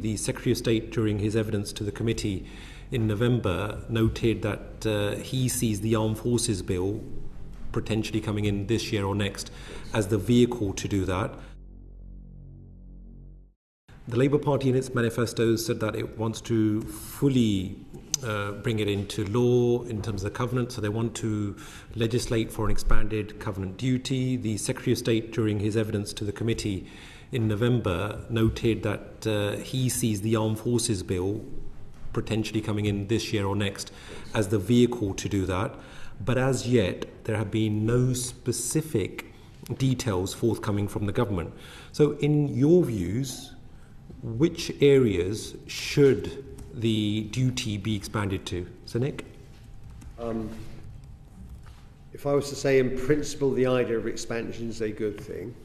the Secretary of State, during his evidence to the committee in November, noted that he sees the Armed Forces Bill potentially coming in this year or next as the vehicle to do that. The Labour Party in its manifesto said that it wants to fully bring it into law in terms of the covenant, so they want to legislate for an expanded covenant duty. The Secretary of State, during his evidence to the committee in November, noted that he sees the Armed Forces Bill potentially coming in this year or next as the vehicle to do that. But as yet, there have been no specific details forthcoming from the government. So in your views, which areas should the duty be expanded to? So Nick? If I was to say in principle the idea of expansion is a good thing,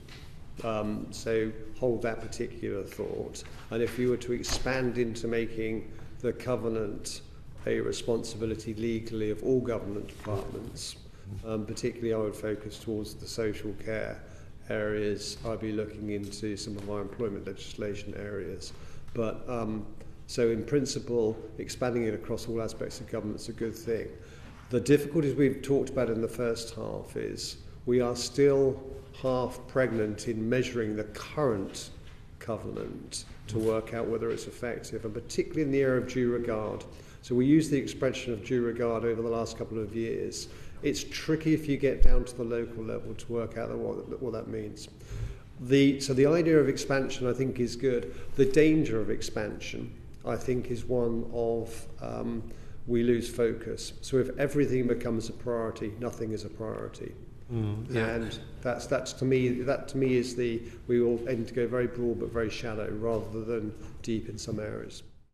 so hold that particular thought. And if you were to expand into making the covenant a responsibility legally of all government departments, particularly I would focus towards the social care areas. I'd be looking into some of our employment legislation areas. But so in principle, expanding it across all aspects of government is a good thing. The difficulties we've talked about in the first half is we are still half pregnant in measuring the current covenant to work out whether it's effective, and particularly in the area of due regard. So we use the expression of due regard over the last couple of years. It's tricky if you get down to the local level to work out what that means. So the idea of expansion, I think, is good. The danger of expansion, I think, is one of we lose focus. So if everything becomes a priority, nothing is a priority. And that's to me is we will end to go very broad but very shallow rather than deep in some areas.